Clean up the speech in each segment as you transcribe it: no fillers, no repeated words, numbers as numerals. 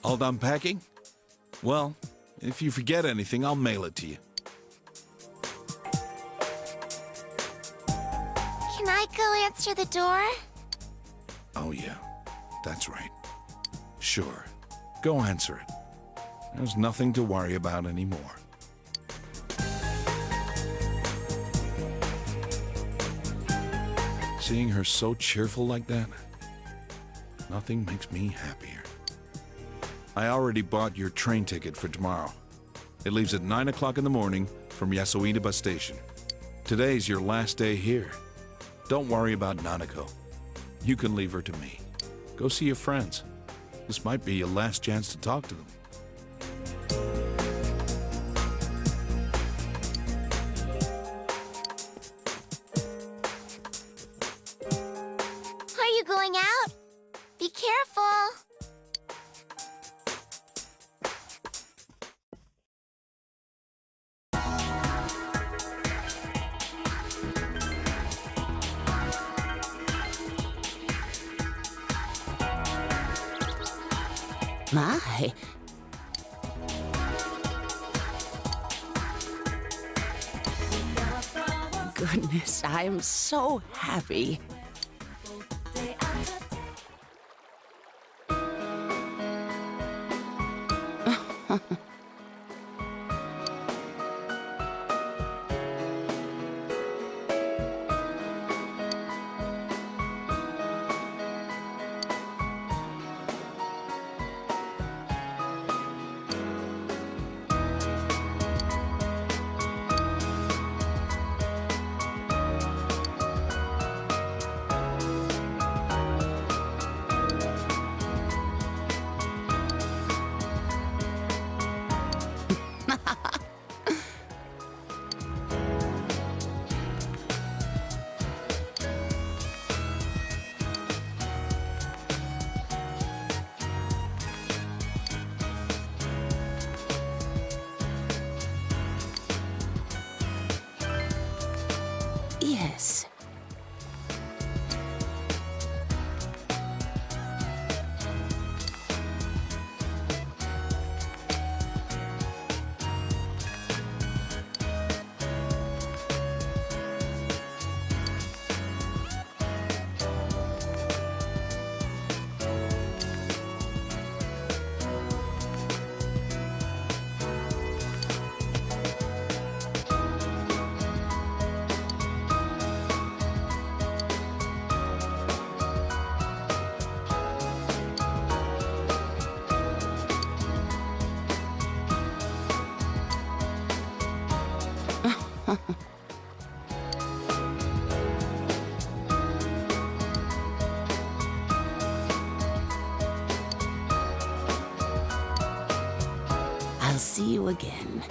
All done packing? Well, if you forget anything, I'll mail it to you. Can I go answer the door? Oh, yeah. That's right. Sure. Go answer it. There's nothing to worry about anymore. Seeing her so cheerful like that, nothing makes me happier. I already bought your train ticket for tomorrow. It leaves at 9 o'clock in the morning from Yasuida bus station. Today's your last day here. Don't worry about Nanako. You can leave her to me. Go see your friends. This might be your last chance to talk to them. Are you going out? Be careful. My. Goodness, I am so happy. Yes. I'll see you again.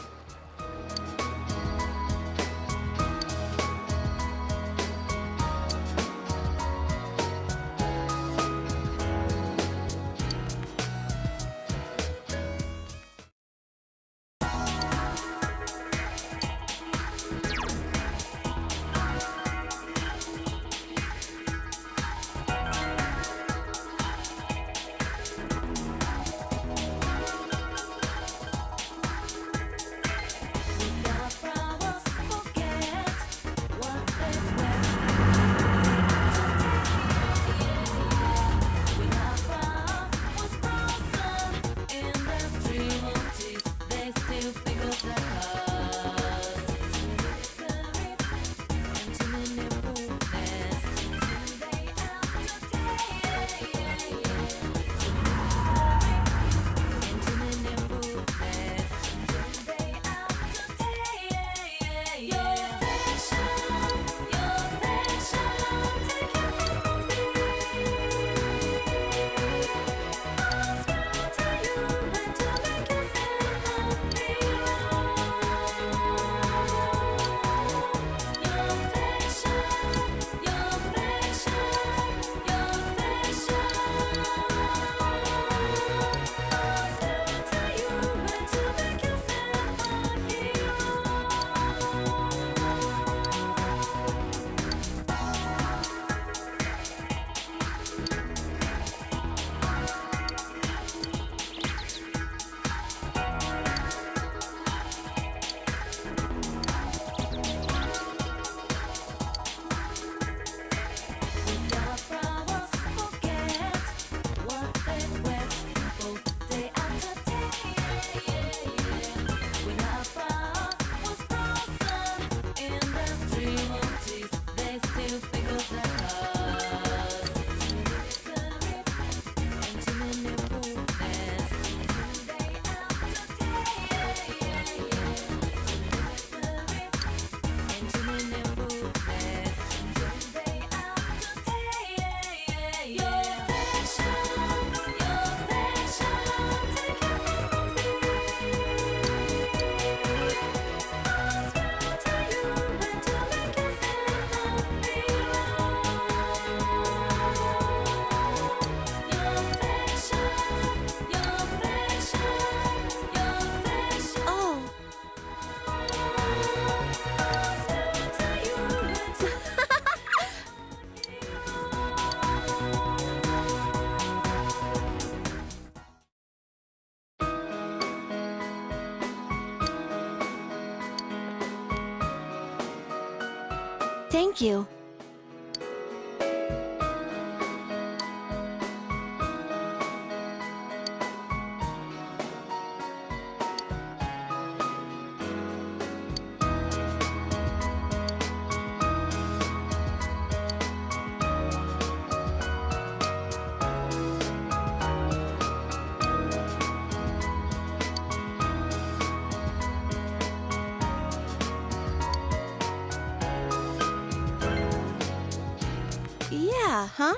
Thank you. Yeah, huh?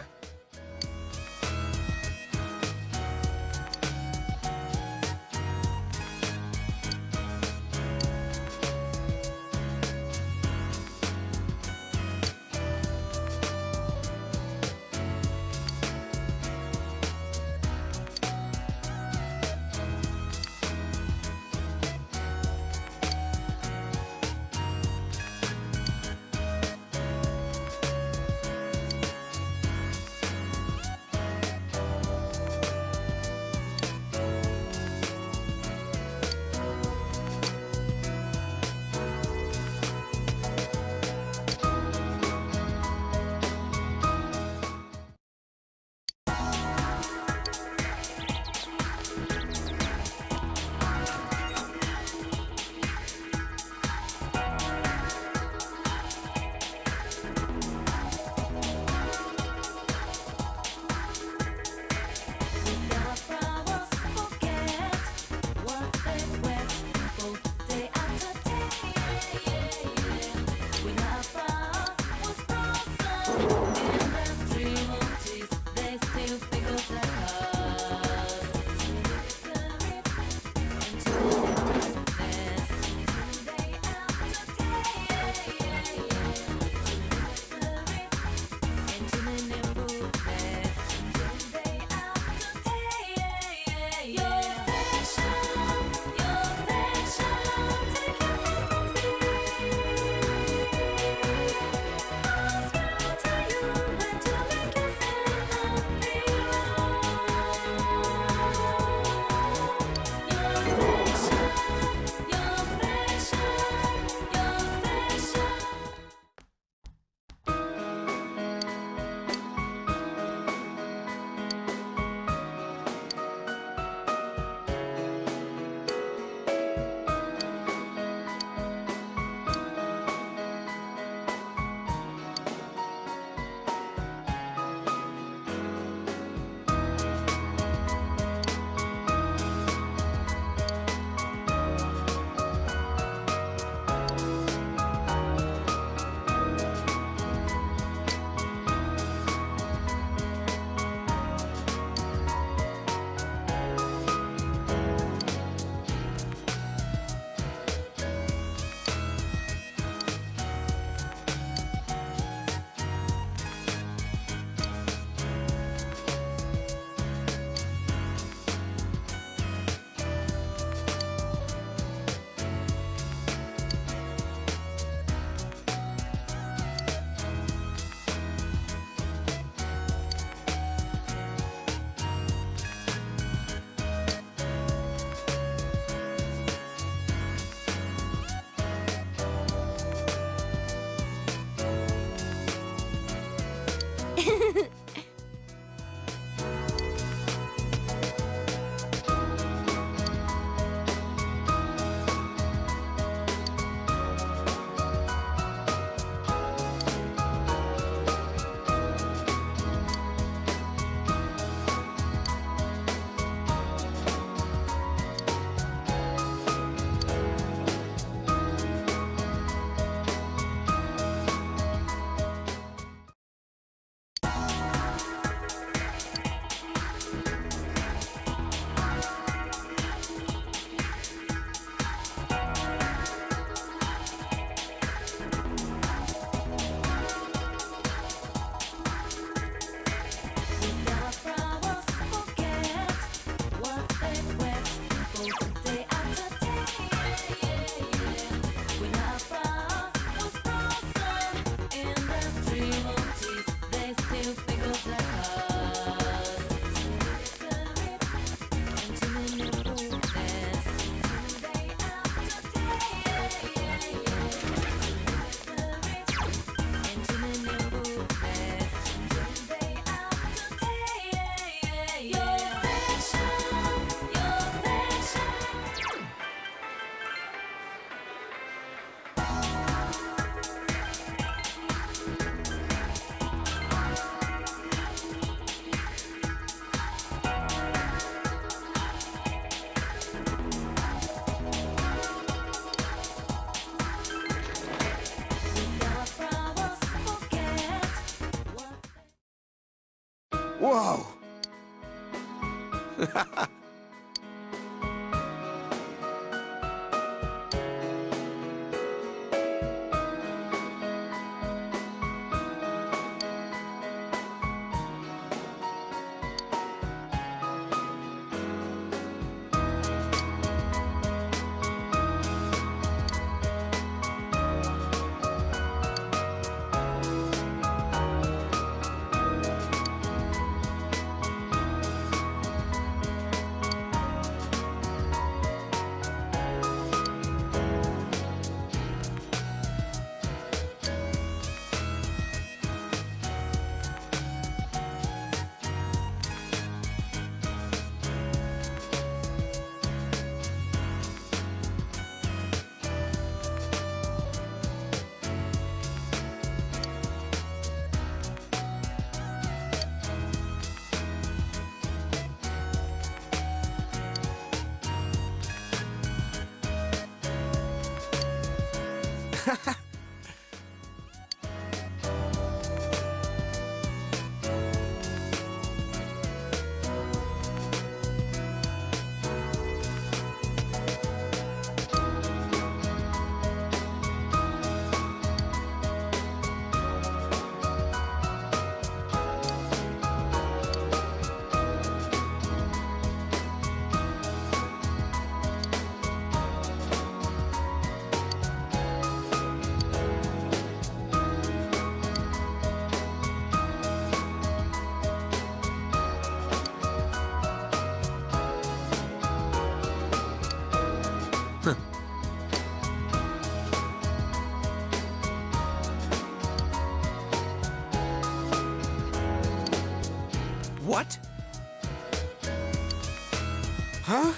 Whoa! What? Huh?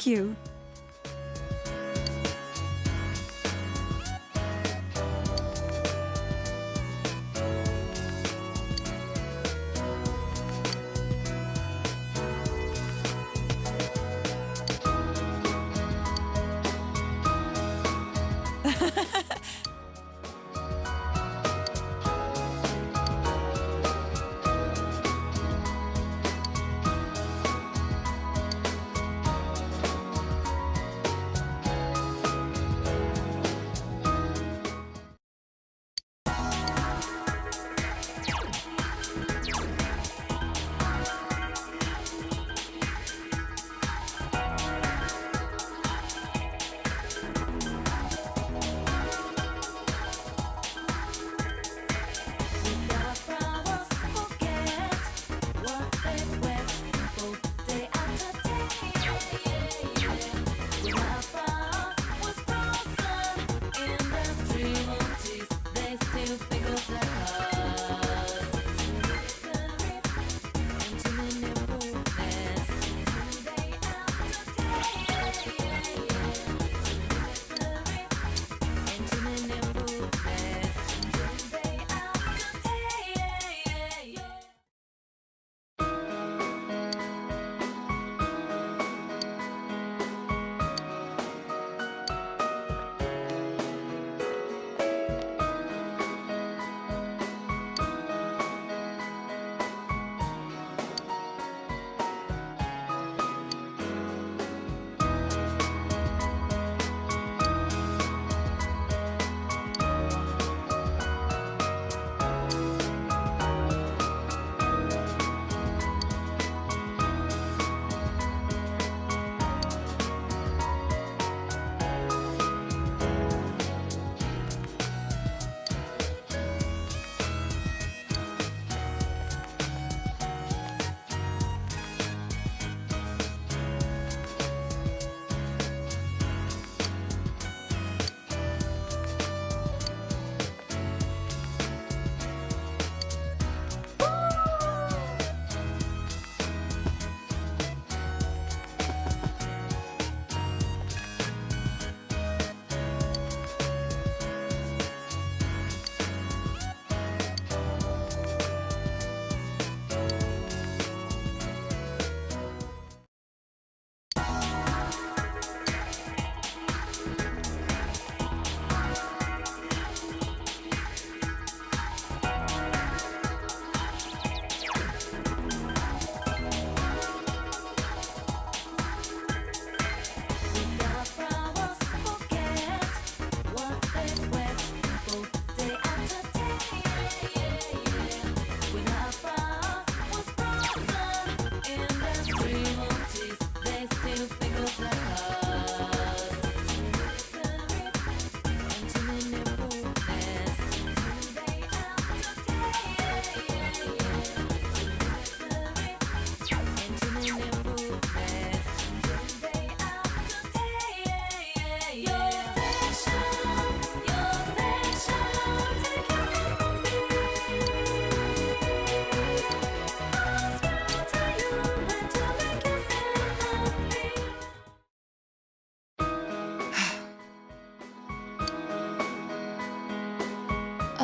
Thank you.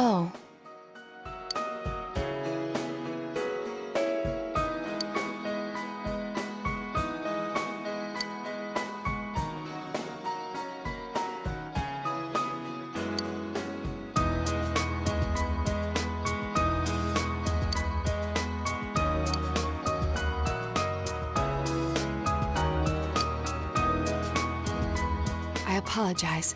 Oh. I apologize.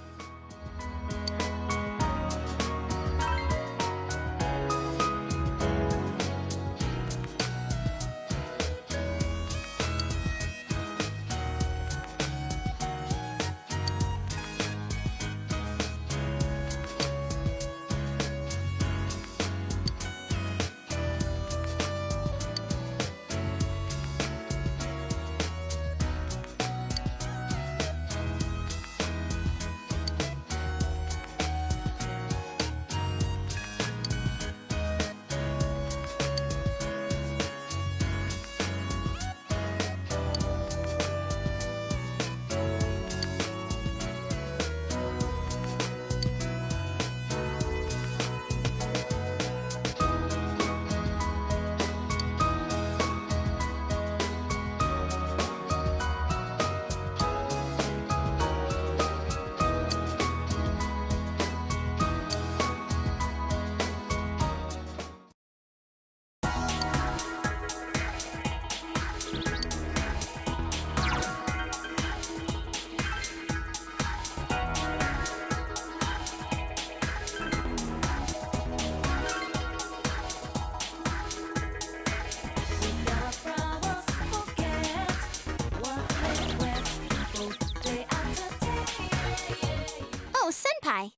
try.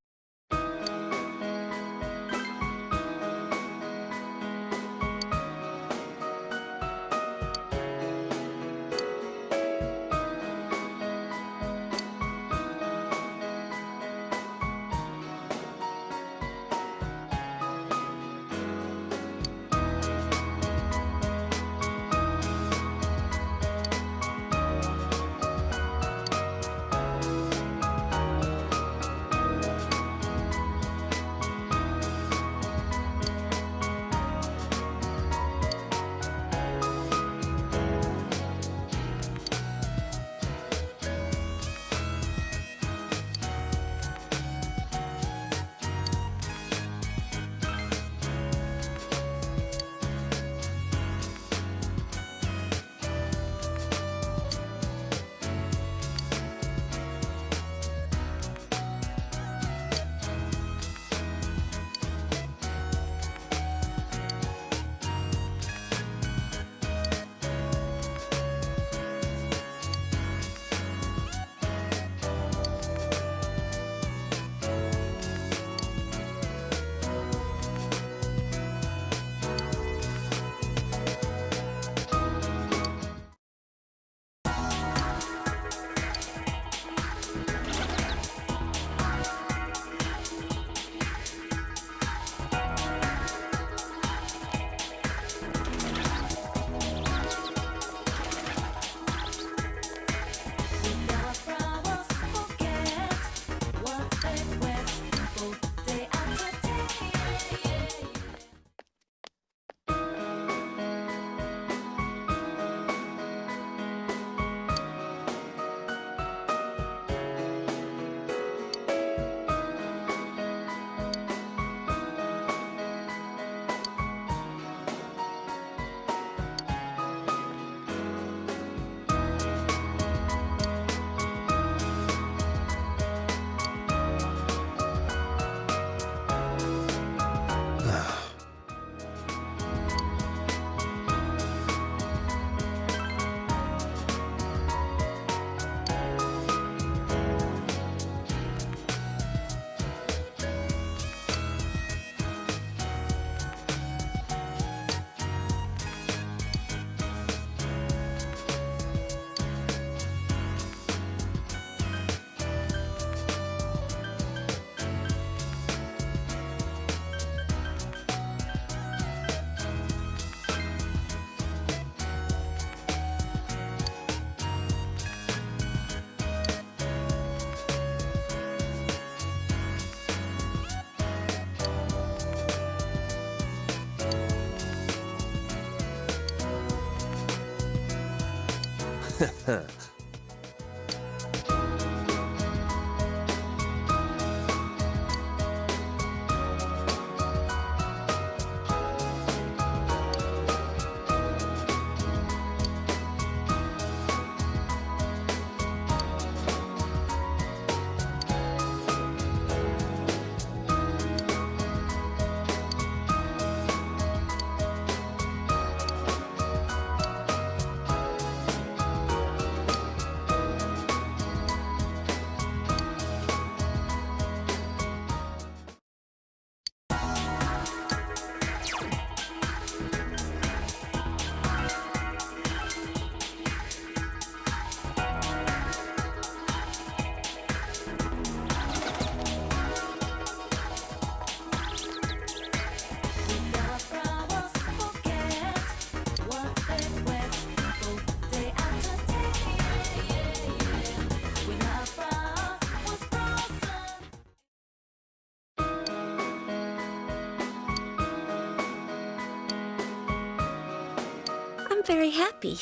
very happy.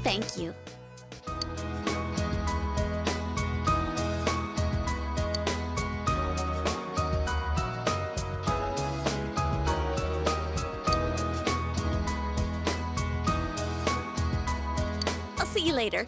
Thank you. I'll see you later.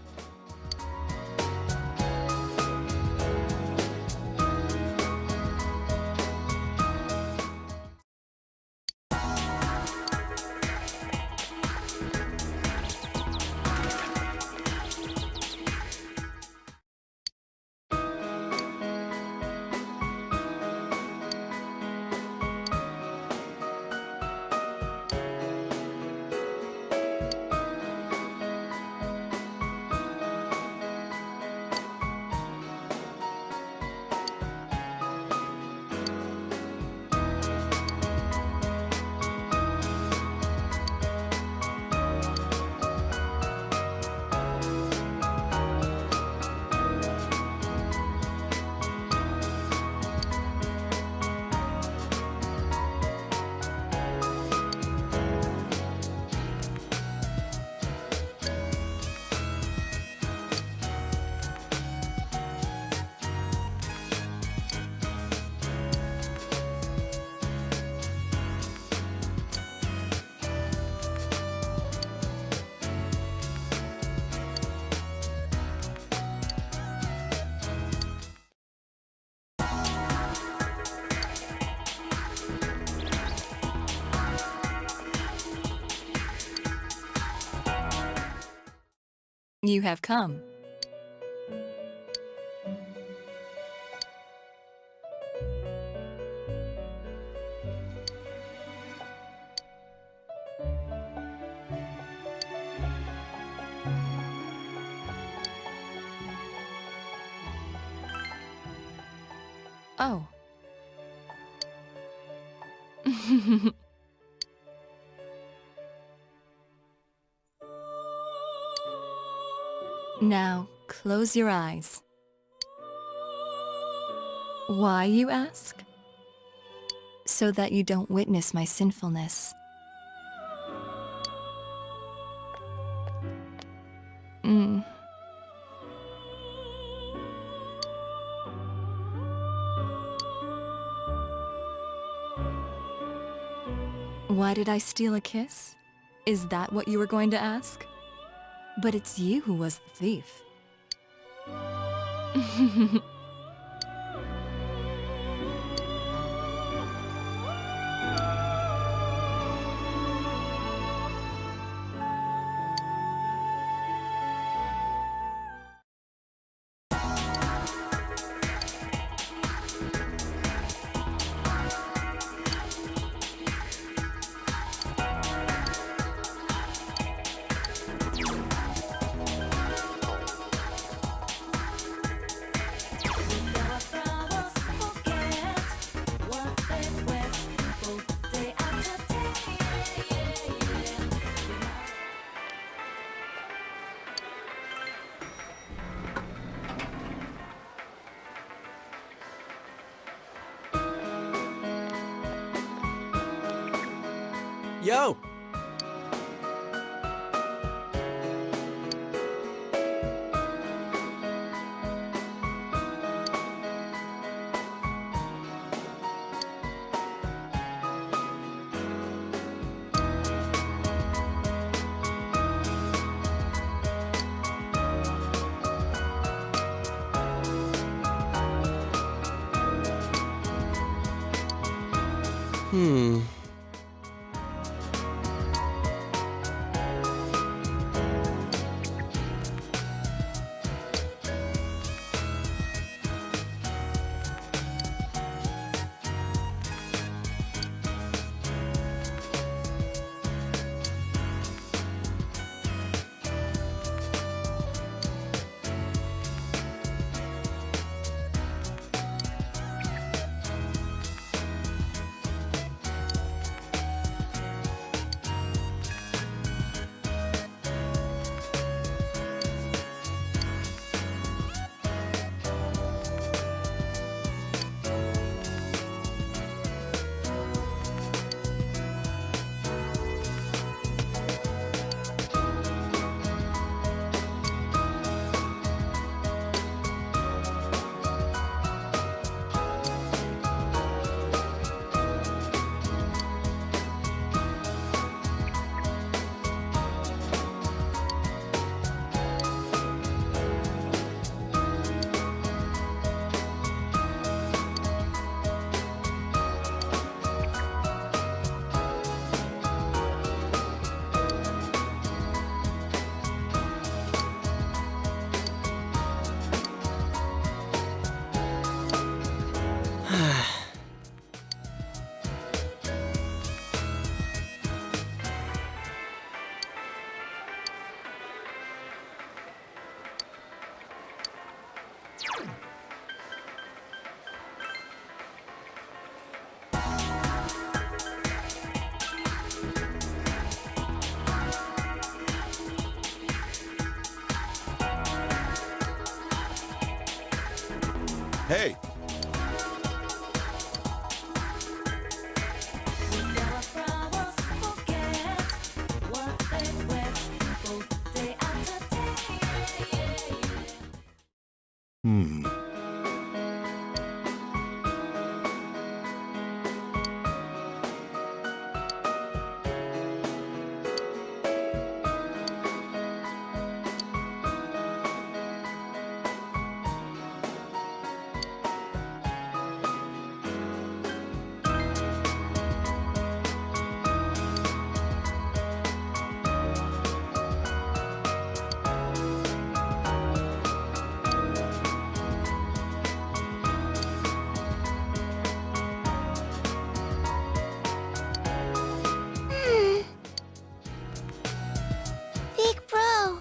You have come. Oh. Now, close your eyes. Why, you ask? So that you don't witness my sinfulness. Why did I steal a kiss? Is that what you were going to ask? But it's you who was the thief. Yo! Hmm. Big bro.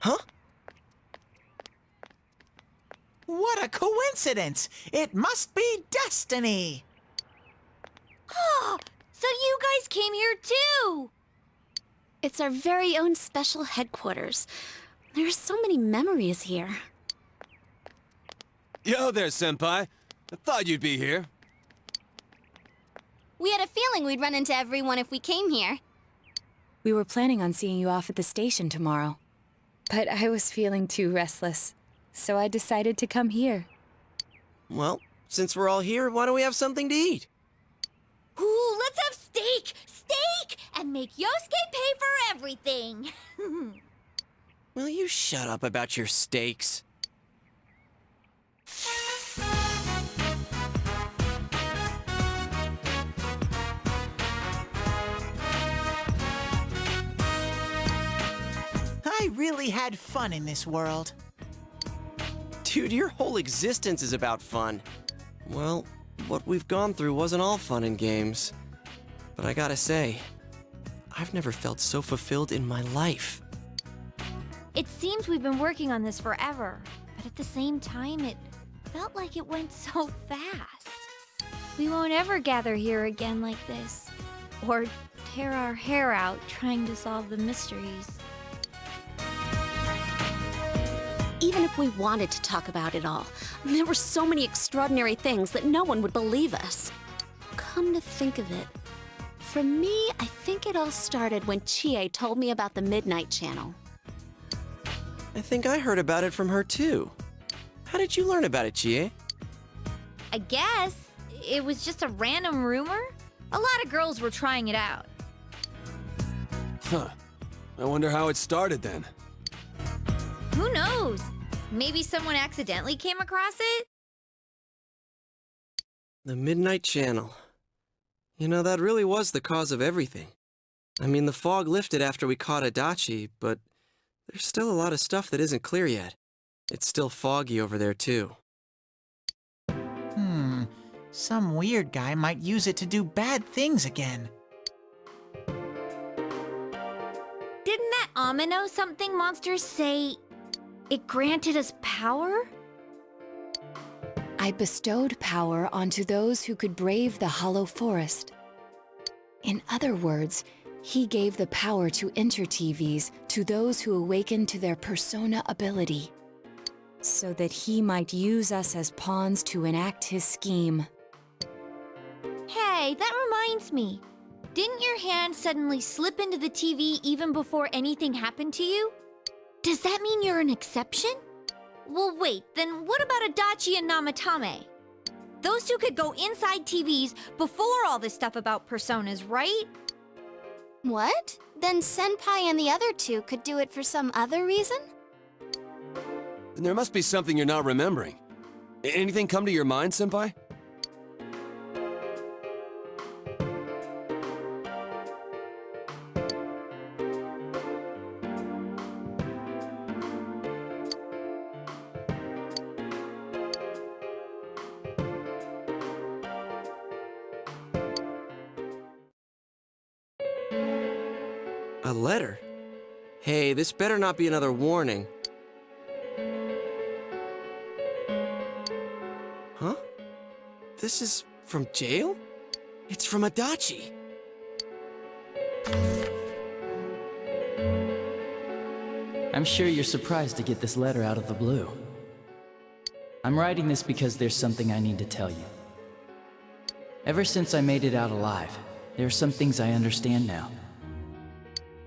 Huh? What a coincidence! It must be destiny! Oh, so you guys came here too! It's our very own special headquarters. There are so many memories here. Yo there, Senpai. I thought you'd be here. We had a feeling we'd run into everyone if we came here. We were planning on seeing you off at the station tomorrow. But I was feeling too restless, so I decided to come here. Well, since we're all here, why don't we have something to eat? Ooh, let's have steak! Steak! And make Yosuke pay for everything! Will you shut up about your steaks? I really had fun in this world. Dude, your whole existence is about fun. Well, what we've gone through wasn't all fun and games. But I gotta say, I've never felt so fulfilled in my life. It seems we've been working on this forever, but at the same time, it felt like it went so fast. We won't ever gather here again like this. or tear our hair out trying to solve the mysteries. Even if we wanted to talk about it all, there were so many extraordinary things that no one would believe us. Come to think of it, for me, I think it all started when Chie told me about the Midnight Channel. I think I heard about it from her too. How did you learn about it, Chie? I guess it was just a random rumor. A lot of girls were trying it out. Huh. I wonder how it started then. Who knows? Maybe someone accidentally came across it? The Midnight Channel. You know, that really was the cause of everything. I mean, the fog lifted after we caught Adachi, but there's still a lot of stuff that isn't clear yet. It's still foggy over there, too. Some weird guy might use it to do bad things again. Didn't that Amino something monster say it granted us power? I bestowed power onto those who could brave the Hollow Forest. In other words, he gave the power to Inter-TVs to those who awakened to their persona ability, so that he might use us as pawns to enact his scheme. Hey, that reminds me. Didn't your hand suddenly slip into the TV even before anything happened to you? Does that mean you're an exception? Well, wait, then what about Adachi and Namatame? Those two could go inside TVs before all this stuff about personas, right? What? Then Senpai and the other two could do it for some other reason? Then there must be something you're not remembering. Anything come to your mind, Senpai? A letter? Hey, this better not be another warning. Huh? This is from jail? It's from Adachi. I'm sure you're surprised to get this letter out of the blue. I'm writing this because there's something I need to tell you. Ever since I made it out alive, there are some things I understand now.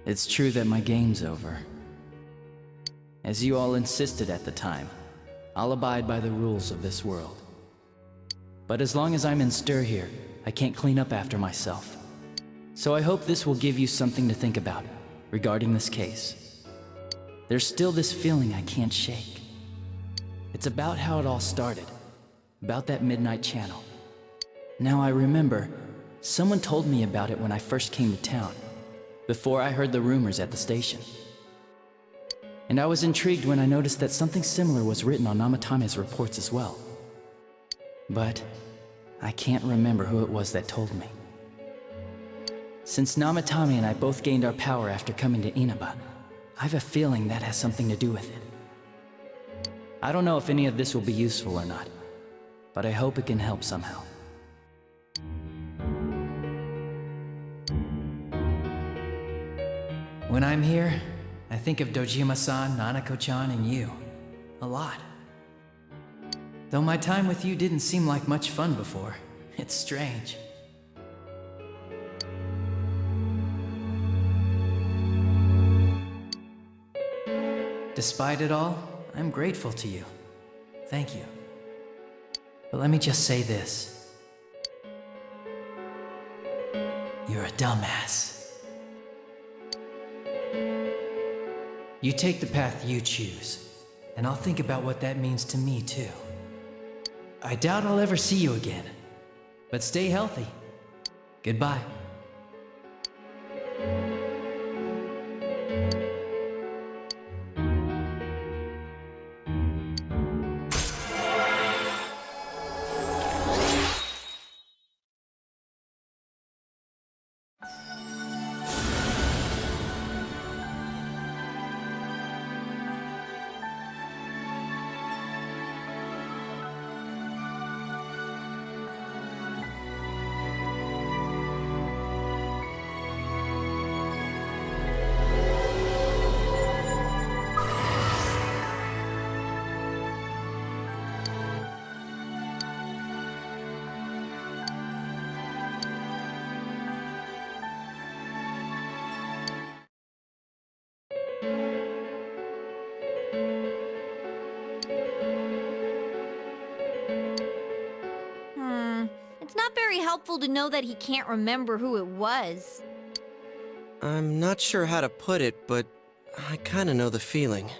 It's true that my game's over. As you all insisted at the time, I'll abide by the rules of this world. But as long as I'm in stir here, I can't clean up after myself. So I hope this will give you something to think about regarding this case. There's still this feeling I can't shake. It's about how it all started, about that Midnight Channel. Now I remember, someone told me about it when I first came to town, before I heard the rumors at the station. And I was intrigued when I noticed that something similar was written on Namatame's reports as well. But I can't remember who it was that told me. Since Namatame and I both gained our power after coming to Inaba, I have a feeling that has something to do with it. I don't know if any of this will be useful or not, but I hope it can help somehow. When I'm here, I think of Dojima-san, Nanako-chan, and you. A lot. Though my time with you didn't seem like much fun before, it's strange. Despite it all, I'm grateful to you. Thank you. But let me just say this. You're a dumbass. You take the path you choose, and I'll think about what that means to me too. I doubt I'll ever see you again, but stay healthy. Goodbye. very helpful to know that he can't remember who it was. I'm not sure how to put it, but I kinda know the feeling.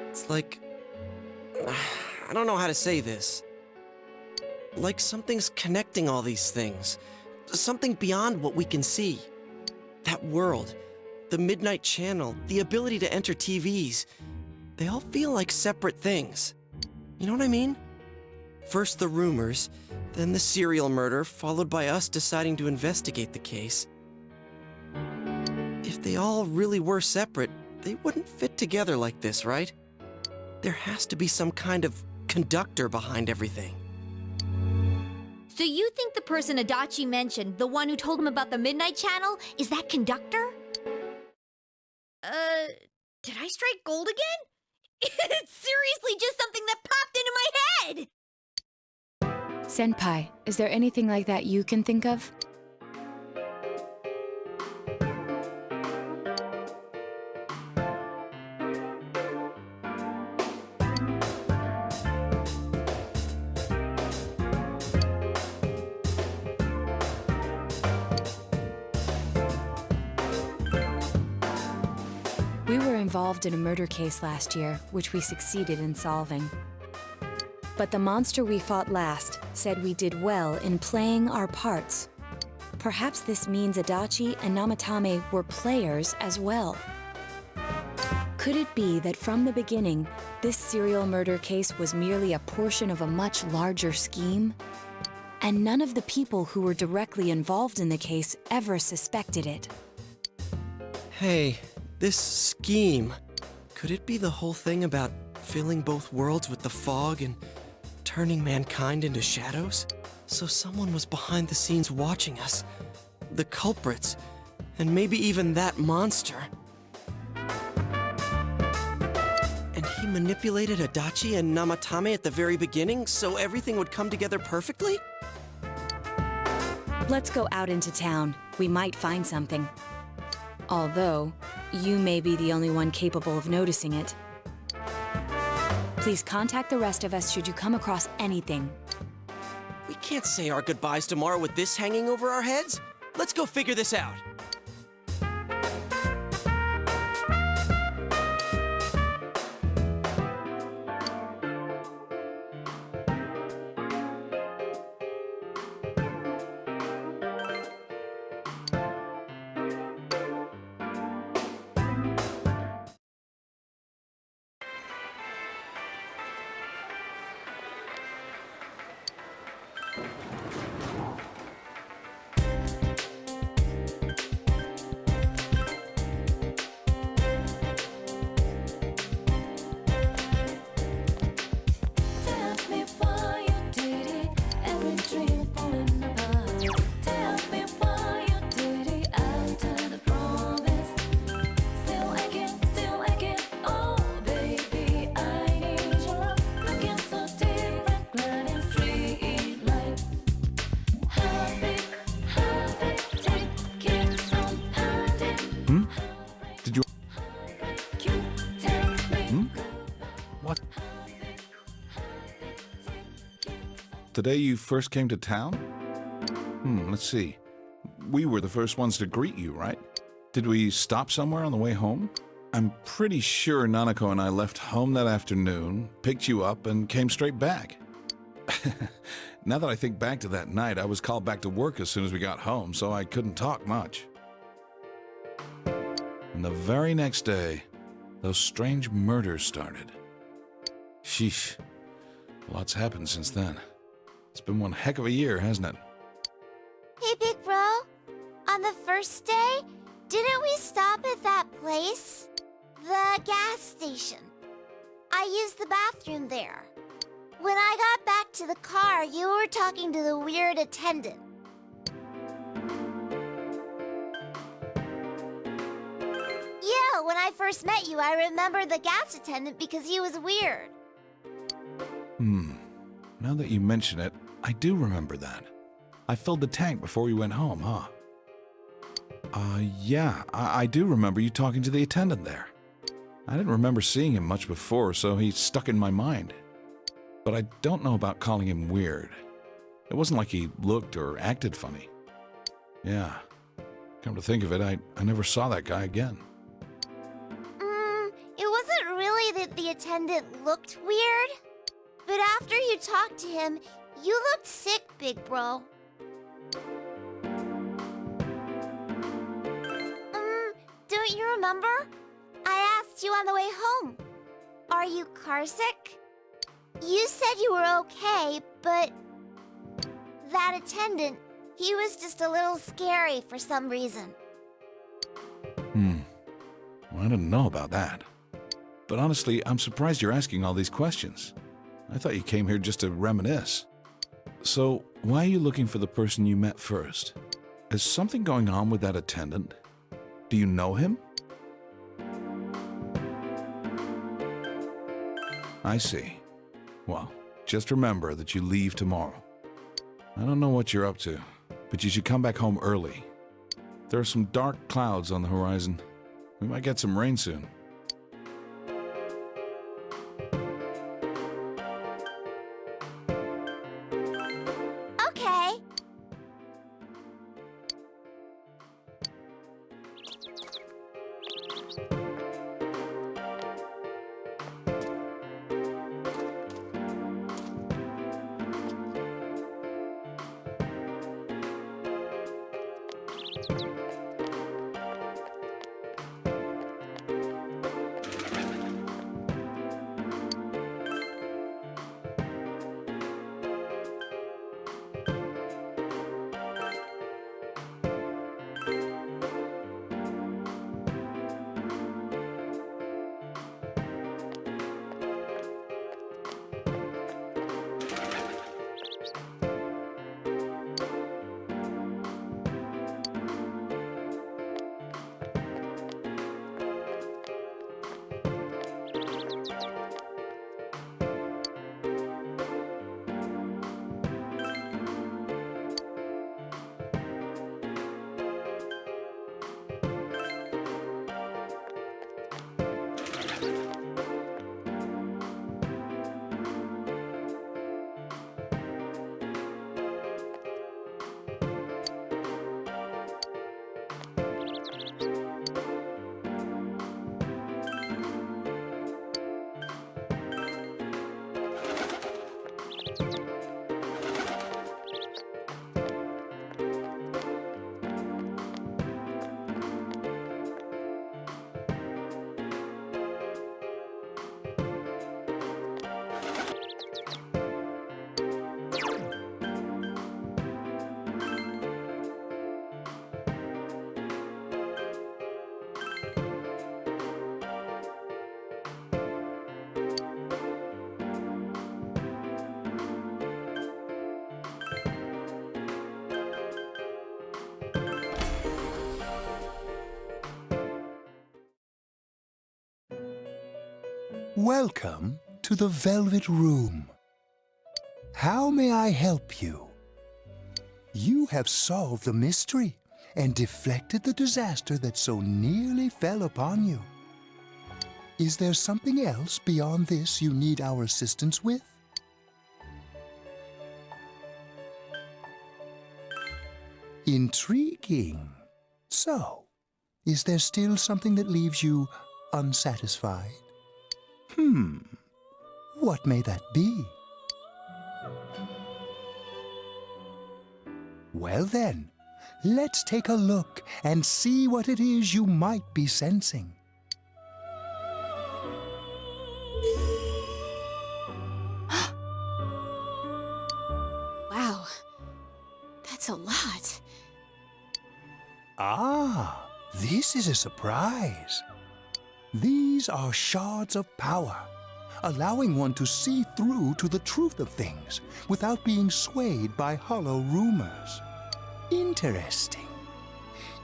It's like... I don't know how to say this. Like something's connecting all these things. Something beyond what we can see. That world, the Midnight Channel, the ability to enter TVs. They all feel like separate things. You know what I mean? First the rumors, then the serial murder, followed by us deciding to investigate the case. If they all really were separate, they wouldn't fit together like this, right? There has to be some kind of conductor behind everything. So you think the person Adachi mentioned, the one who told him about the Midnight Channel, is that conductor? Did I strike gold again? It's seriously just something that popped into my head! Senpai, is there anything like that you can think of? We were involved in a murder case last year, which we succeeded in solving. But the monster we fought last said we did well in playing our parts. Perhaps this means Adachi and Namatame were players as well. Could it be that from the beginning, this serial murder case was merely a portion of a much larger scheme? And none of the people who were directly involved in the case ever suspected it. Hey, this scheme. Could it be the whole thing about filling both worlds with the fog and turning mankind into shadows? So someone was behind the scenes watching us. The culprits. And maybe even that monster. And he manipulated Adachi and Namatame at the very beginning so everything would come together perfectly? Let's go out into town. We might find something. Although, you may be the only one capable of noticing it. Please contact the rest of us should you come across anything. We can't say our goodbyes tomorrow with this hanging over our heads. Let's go figure this out. The day you first came to town? Let's see. We were the first ones to greet you, right? Did we stop somewhere on the way home? I'm pretty sure Nanako and I left home that afternoon, picked you up, and came straight back. Now that I think back to that night, I was called back to work as soon as we got home, so I couldn't talk much. And the very next day, those strange murders started. Sheesh. Lots happened since then. It's been one heck of a year, hasn't it? Hey, Big Bro. On the first day, didn't we stop at that place? The gas station. I used the bathroom there. When I got back to the car, you were talking to the weird attendant. Yeah, when I first met you, I remember the gas attendant because he was weird. Now that you mention it, I do remember that. I filled the tank before we went home, huh? Yeah, I do remember you talking to the attendant there. I didn't remember seeing him much before, so he stuck in my mind. But I don't know about calling him weird. It wasn't like he looked or acted funny. Yeah, come to think of it, I never saw that guy again. It wasn't really that the attendant looked weird, but after you talked to him, you looked sick, big bro. Don't you remember? I asked you on the way home. Are you carsick? You said you were okay, but that attendant, he was just a little scary for some reason. Well, I didn't know about that. But honestly, I'm surprised you're asking all these questions. I thought you came here just to reminisce. So, why are you looking for the person you met first? Is something going on with that attendant? Do you know him? I see. Well, just remember that you leave tomorrow. I don't know what you're up to, but you should come back home early. There are some dark clouds on the horizon. We might get some rain soon. Okay. Welcome to the Velvet Room. How may I help you? You have solved the mystery and deflected the disaster that so nearly fell upon you. Is there something else beyond this you need our assistance with? Intriguing. So, is there still something that leaves you unsatisfied? What may that be? Well then, let's take a look and see what it is you might be sensing. Wow, that's a lot. Ah, this is a surprise. These are shards of power, allowing one to see through to the truth of things without being swayed by hollow rumors. Interesting.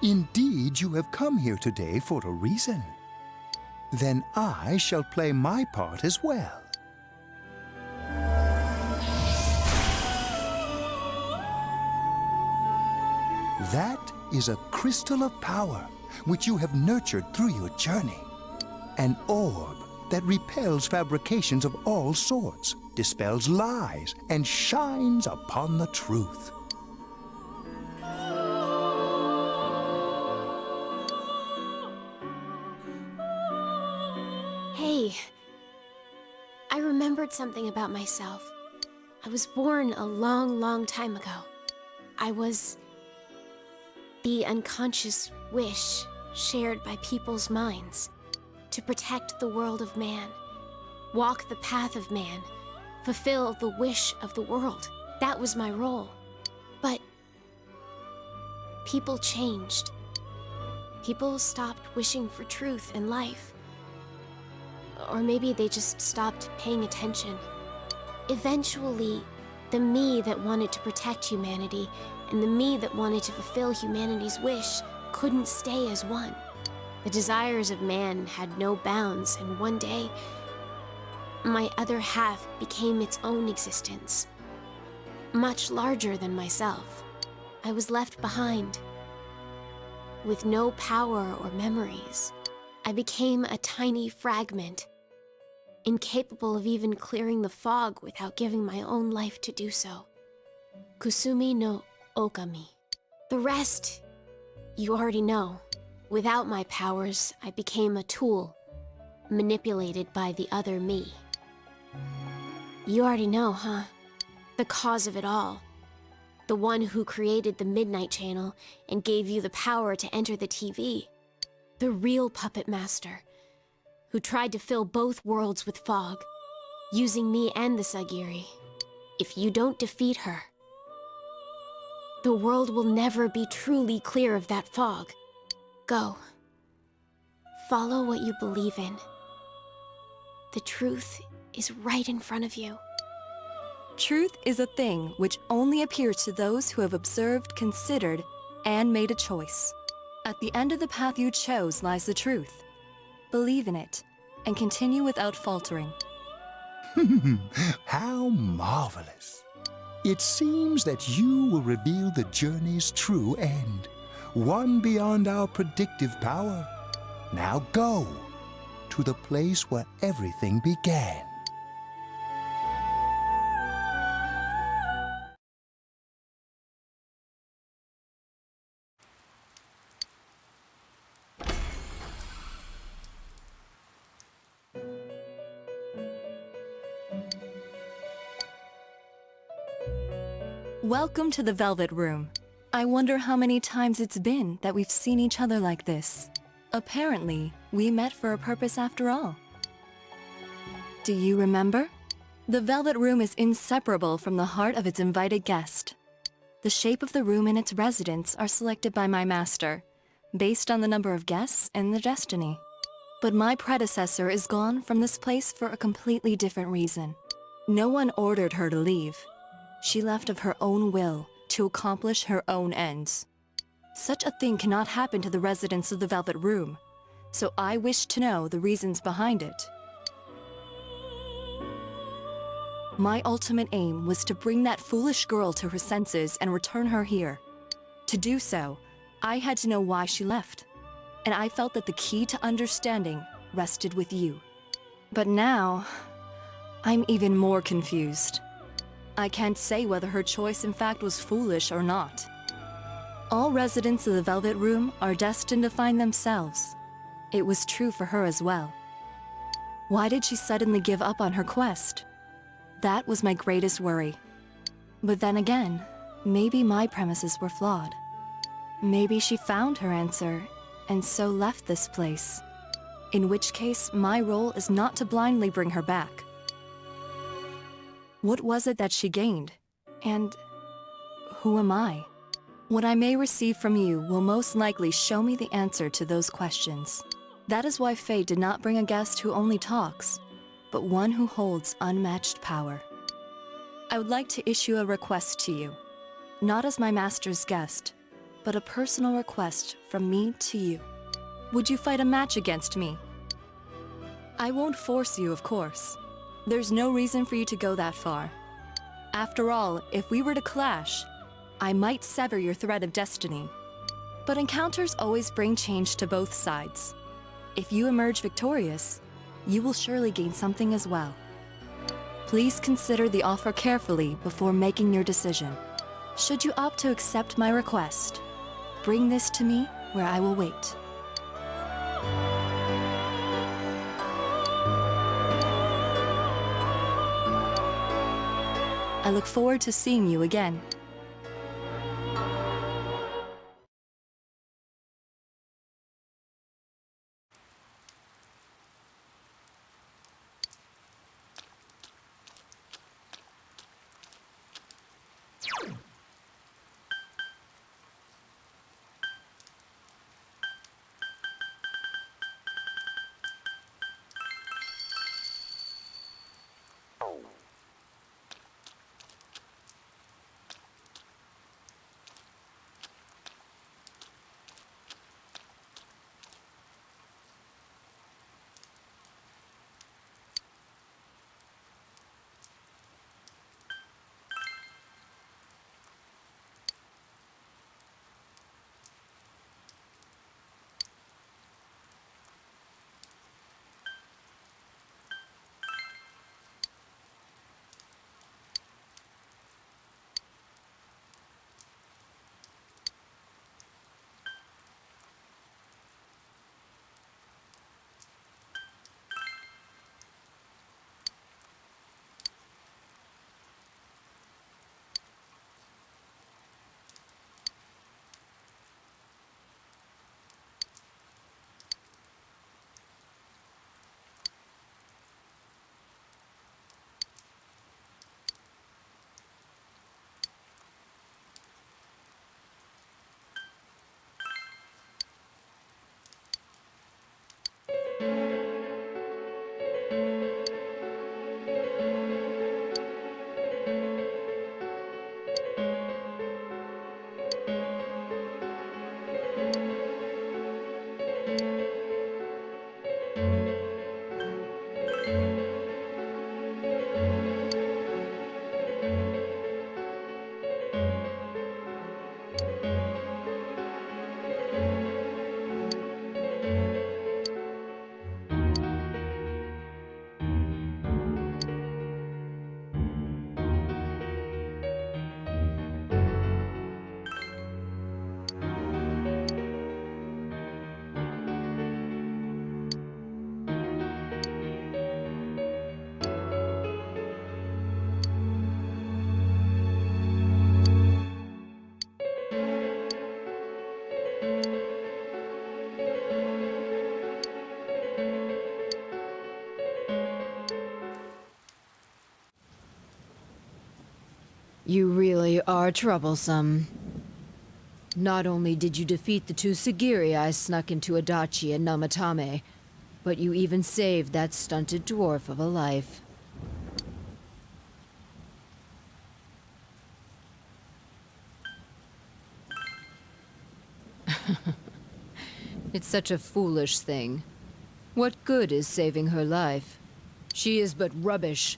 Indeed, you have come here today for a reason. Then I shall play my part as well. That is a crystal of power which you have nurtured through your journey. An orb that repels fabrications of all sorts, dispels lies, and shines upon the truth. Hey, I remembered something about myself. I was born a long, long time ago. I was the unconscious wish shared by people's minds to protect the world of man, walk the path of man, fulfill the wish of the world. That was my role. But people changed. People stopped wishing for truth in life. Or maybe they just stopped paying attention. Eventually, the me that wanted to protect humanity and the me that wanted to fulfill humanity's wish couldn't stay as one. The desires of man had no bounds, and one day, my other half became its own existence, much larger than myself. I was left behind, with no power or memories. I became a tiny fragment, incapable of even clearing the fog without giving my own life to do so. Kusumi no Okami. The rest, you already know. Without my powers, I became a tool, manipulated by the other me. You already know, huh? The cause of it all. The one who created the Midnight Channel and gave you the power to enter the TV. The real puppet master, who tried to fill both worlds with fog, using me and the Sagiri. If you don't defeat her, the world will never be truly clear of that fog. Go. Follow what you believe in. The truth is right in front of you. Truth is a thing which only appears to those who have observed, considered, and made a choice. At the end of the path you chose lies the truth. Believe in it, and continue without faltering. How marvelous. It seems that you will reveal the journey's true end, one beyond our predictive power. Now go to the place where everything began. Welcome to the Velvet Room. I wonder how many times it's been that we've seen each other like this. Apparently, we met for a purpose after all. Do you remember? The Velvet Room is inseparable from the heart of its invited guest. The shape of the room and its residents are selected by my master, based on the number of guests and their destiny. But my predecessor is gone from this place for a completely different reason. No one ordered her to leave. She left of her own will to accomplish her own ends. Such a thing cannot happen to the residents of the Velvet Room, so I wish to know the reasons behind it. My ultimate aim was to bring that foolish girl to her senses and return her here. To do so, I had to know why she left, and I felt that the key to understanding rested with you. But now, I'm even more confused. I can't say whether her choice in fact was foolish or not. All residents of the Velvet Room are destined to find themselves. It was true for her as well. Why did she suddenly give up on her quest? That was my greatest worry. But then again, maybe my premises were flawed. Maybe she found her answer and so left this place. In which case, my role is not to blindly bring her back. What was it that she gained? And who am I? What I may receive from you will most likely show me the answer to those questions. That is why fate did not bring a guest who only talks, but one who holds unmatched power. I would like to issue a request to you, not as my master's guest, but a personal request from me to you. Would you fight a match against me? I won't force you, of course. There's no reason for you to go that far. After all, if we were to clash, I might sever your thread of destiny. But encounters always bring change to both sides. If you emerge victorious, you will surely gain something as well. Please consider the offer carefully before making your decision. Should you opt to accept my request, bring this to me where I will wait. I look forward to seeing you again. You really are troublesome. Not only did you defeat the two Sagiri I snuck into Adachi and Namatame, but you even saved that stunted dwarf of a life. It's such a foolish thing. What good is saving her life? She is but rubbish,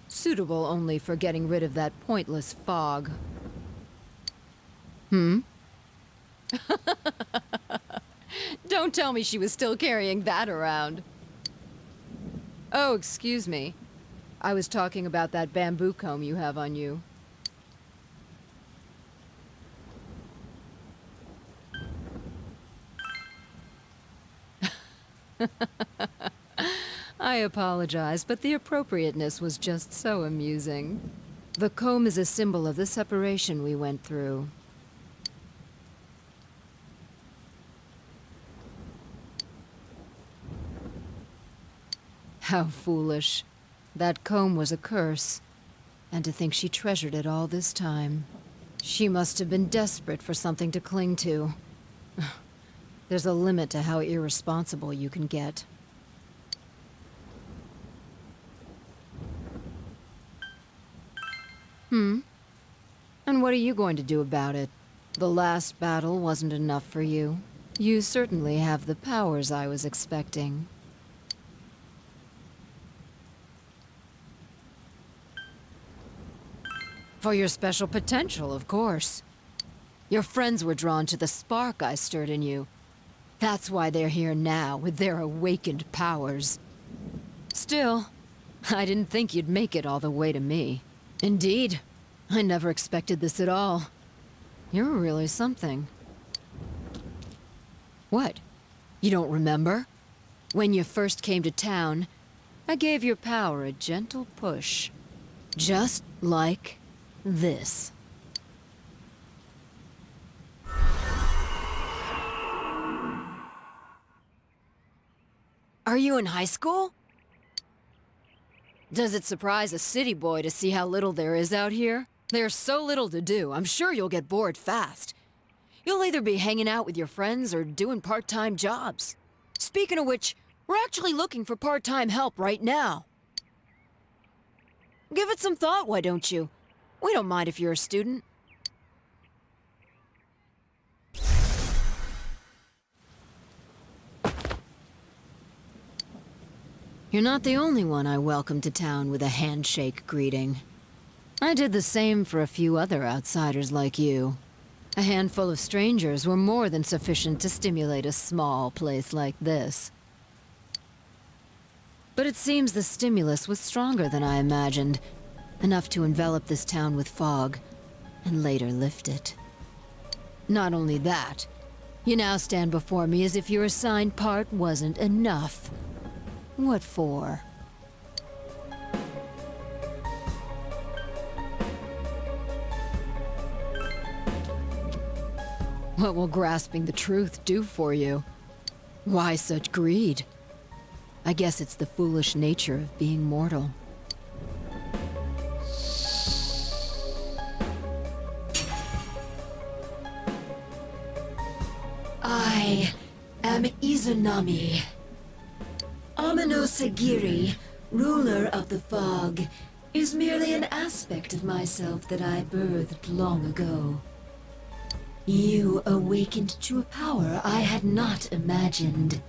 suitable only for getting rid of that pointless fog. Hmm? Don't tell me she was still carrying that around. Oh, excuse me. I was talking about that bamboo comb you have on you. I apologize, but the appropriateness was just so amusing. The comb is a symbol of the separation we went through. How foolish. That comb was a curse. And to think she treasured it all this time. She must have been desperate for something to cling to. There's a limit to how irresponsible you can get. Hmm? And what are you going to do about it? The last battle wasn't enough for you. You certainly have the powers I was expecting. For your special potential, of course. Your friends were drawn to the spark I stirred in you. That's why they're here now, with their awakened powers. Still, I didn't think you'd make it all the way to me. Indeed, I never expected this at all. You're really something. What? You don't remember? When you first came to town, I gave your power a gentle push. Just like this. Are you in high school? Does it surprise a city boy to see how little there is out here? There's so little to do, I'm sure you'll get bored fast. You'll either be hanging out with your friends or doing part-time jobs. Speaking of which, we're actually looking for part-time help right now. Give it some thought, why don't you? We don't mind if you're a student. You're not the only one I welcomed to town with a handshake greeting. I did the same for a few other outsiders like you. A handful of strangers were more than sufficient to stimulate a small place like this. But it seems the stimulus was stronger than I imagined, enough to envelop this town with fog, and later lift it. Not only that, you now stand before me as if your assigned part wasn't enough. What for? What will grasping the truth do for you? Why such greed? I guess it's the foolish nature of being mortal. I am Izanami. Amino Sagiri, ruler of the fog, is merely an aspect of myself that I birthed long ago. You awakened to a power I had not imagined.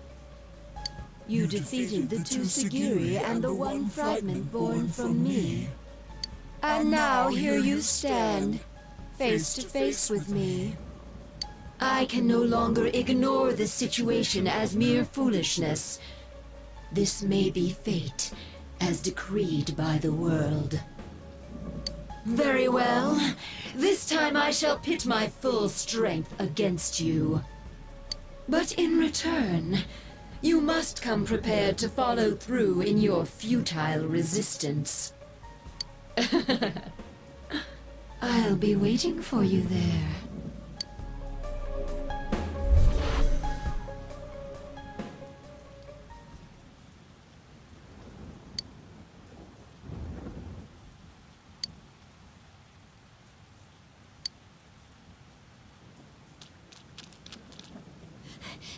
You defeated the two Sagiri and the one fragment born from me. And now here you stand, face to face with me. I can no longer ignore this situation as mere foolishness. This may be fate, as decreed by the world. Very well. This time I shall pit my full strength against you. But in return, you must come prepared to follow through in your futile resistance. I'll be waiting for you there.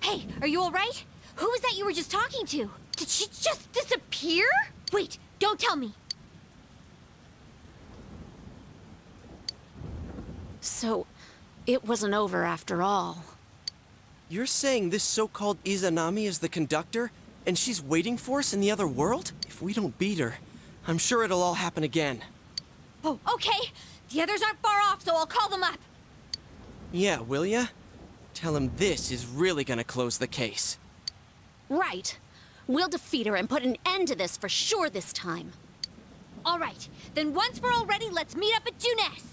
Hey, are you alright? Who was that you were just talking to? Did she just disappear? Wait, don't tell me. So, it wasn't over after all. You're saying this so-called Izanami is the conductor, and she's waiting for us in the other world? If we don't beat her, I'm sure it'll all happen again. Oh, okay. The others aren't far off, so I'll call them up. Yeah, will ya? Tell him this is really gonna close the case. Right. We'll defeat her and put an end to this for sure this time. Alright, then once we're all ready, let's meet up at Junes.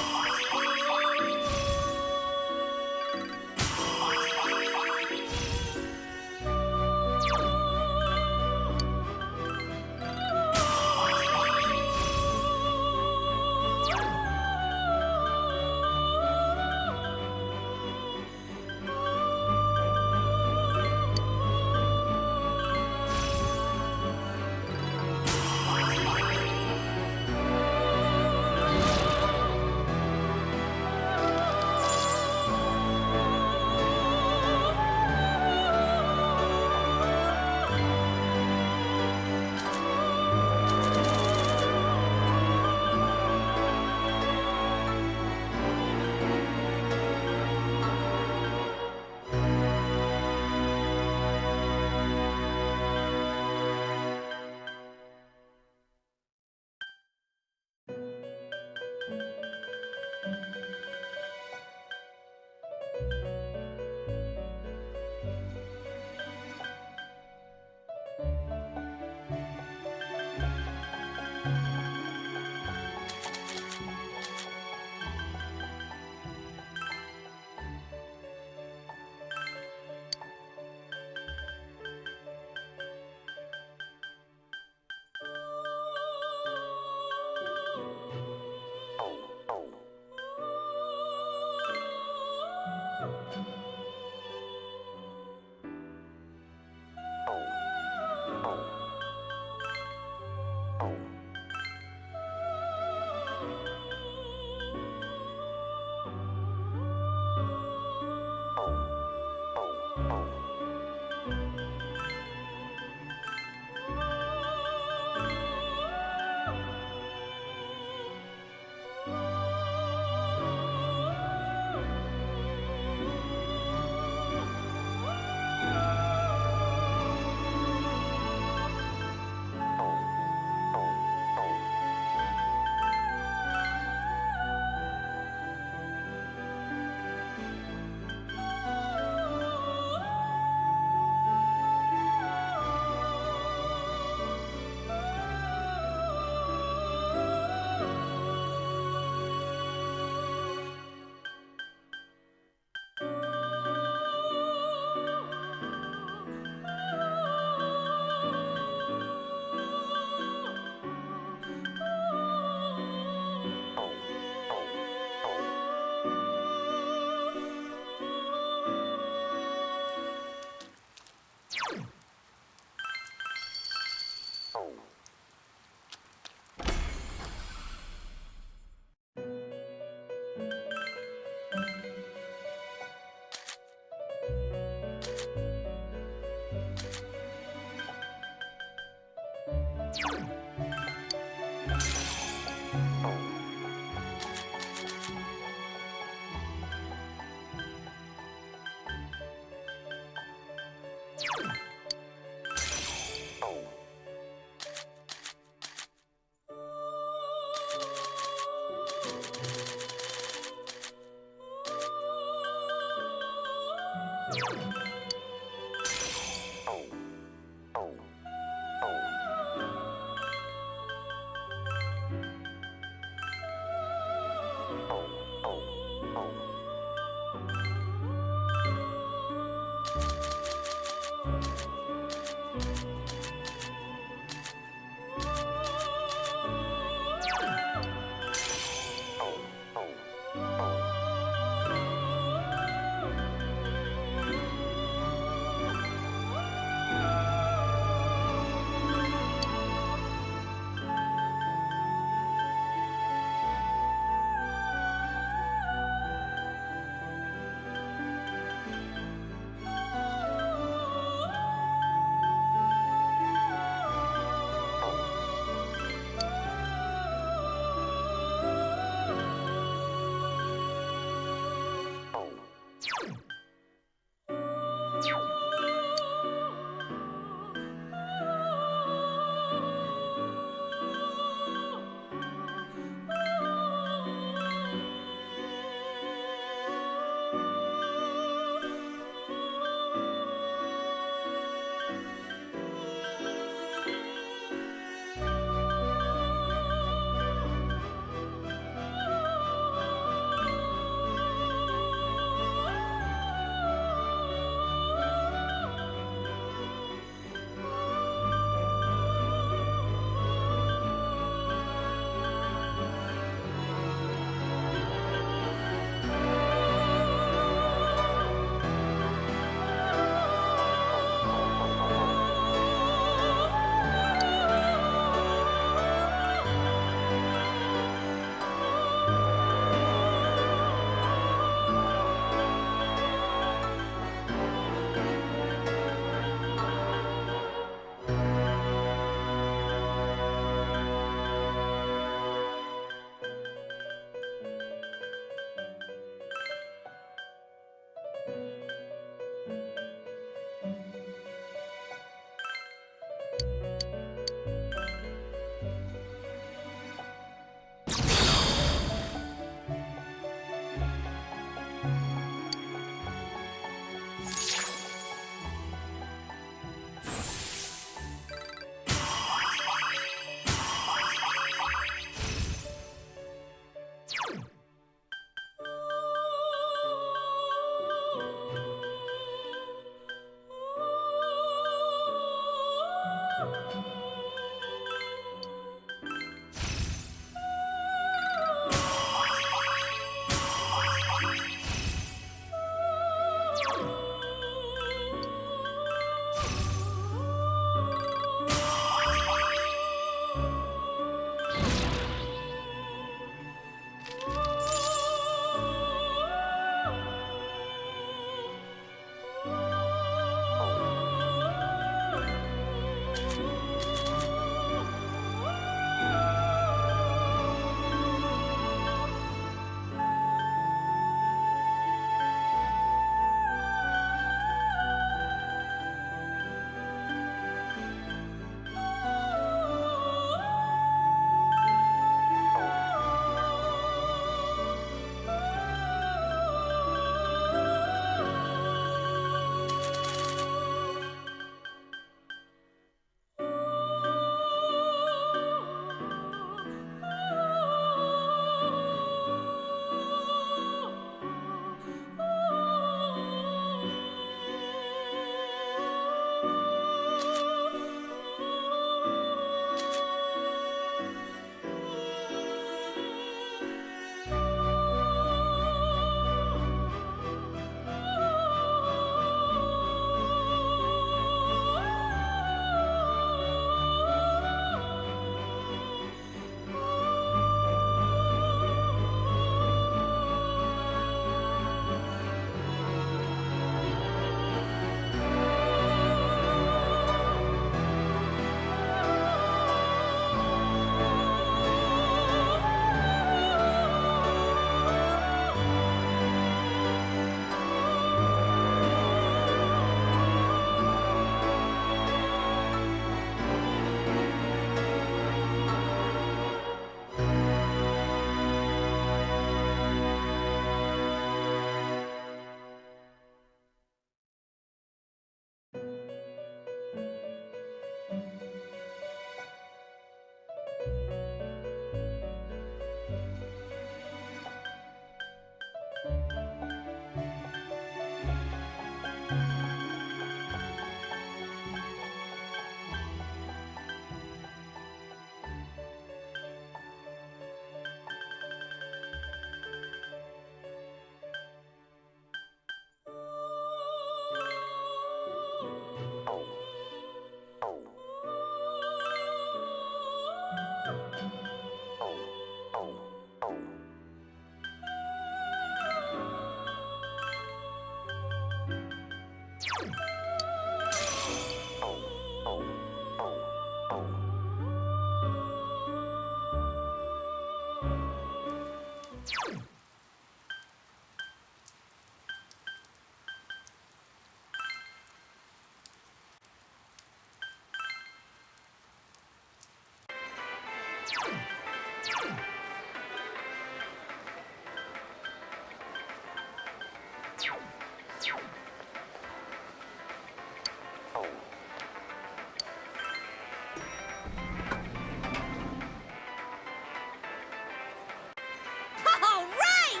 All right!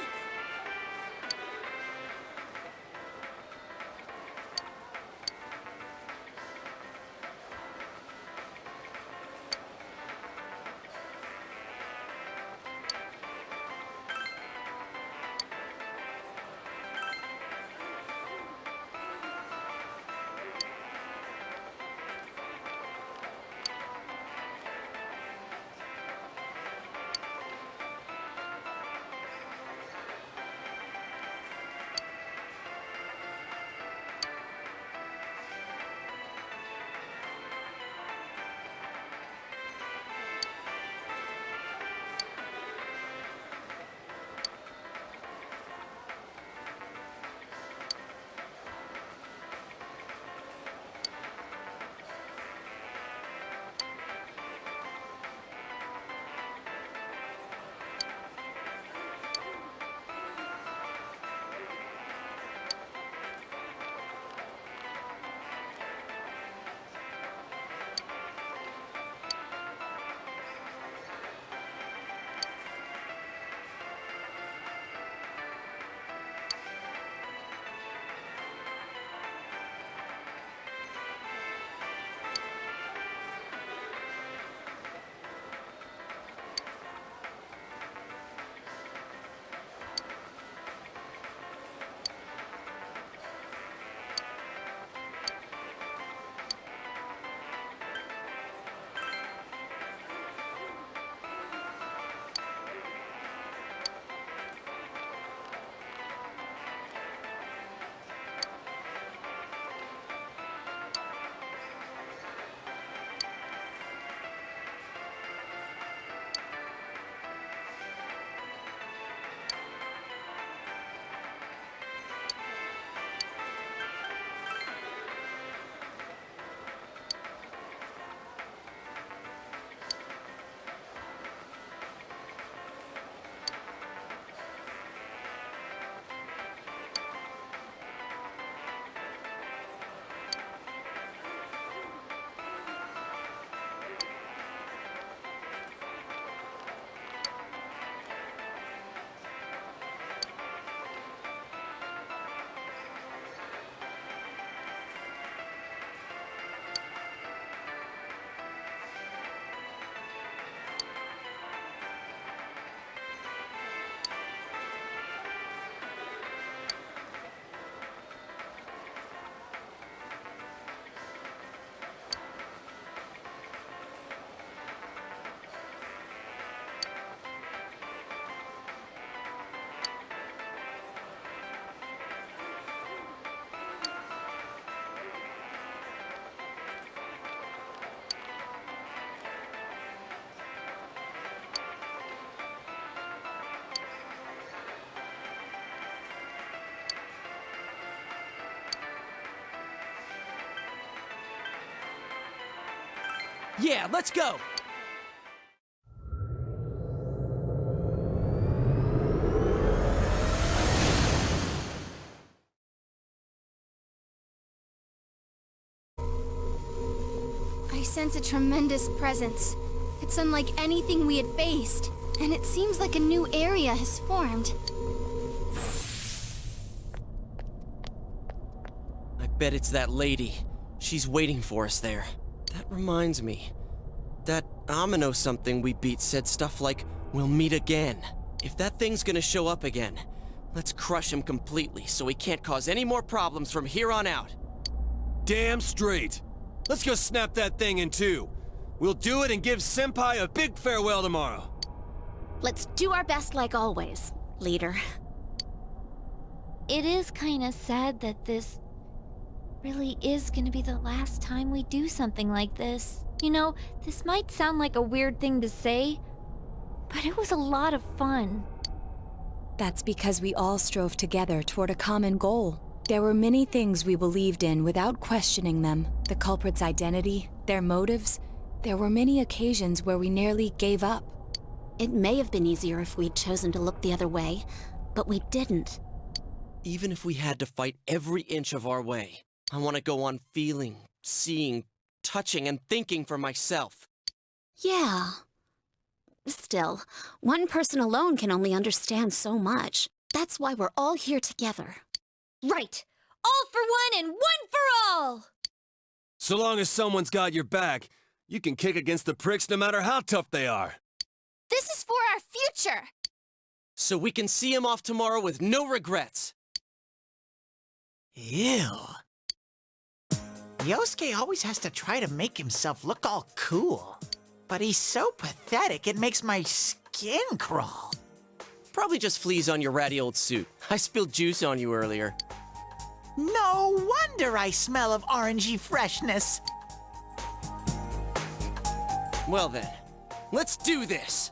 Yeah, let's go! I sense a tremendous presence. It's unlike anything we had faced, and it seems like a new area has formed. I bet it's that lady. She's waiting for us there. That reminds me. That Amino something we beat said stuff like, "We'll meet again." If that thing's gonna show up again, let's crush him completely so he can't cause any more problems from here on out. Damn straight. Let's go snap that thing in two. We'll do it and give Senpai a big farewell tomorrow. Let's do our best like always, leader. It is kinda sad that this really is gonna be the last time we do something like this. You know, this might sound like a weird thing to say, but it was a lot of fun. That's because we all strove together toward a common goal. There were many things we believed in without questioning them. The culprit's identity, their motives. There were many occasions where we nearly gave up. It may have been easier if we'd chosen to look the other way, but we didn't. Even if we had to fight every inch of our way, I want to go on feeling, seeing, touching, and thinking for myself. Yeah. Still, one person alone can only understand so much. That's why we're all here together. Right! All for one and one for all! So long as someone's got your back, you can kick against the pricks no matter how tough they are. This is for our future! So we can see him off tomorrow with no regrets. Ew. Yosuke always has to try to make himself look all cool. But he's so pathetic, it makes my skin crawl. Probably just fleas on your ratty old suit. I spilled juice on you earlier. No wonder I smell of orangey freshness. Well then, let's do this!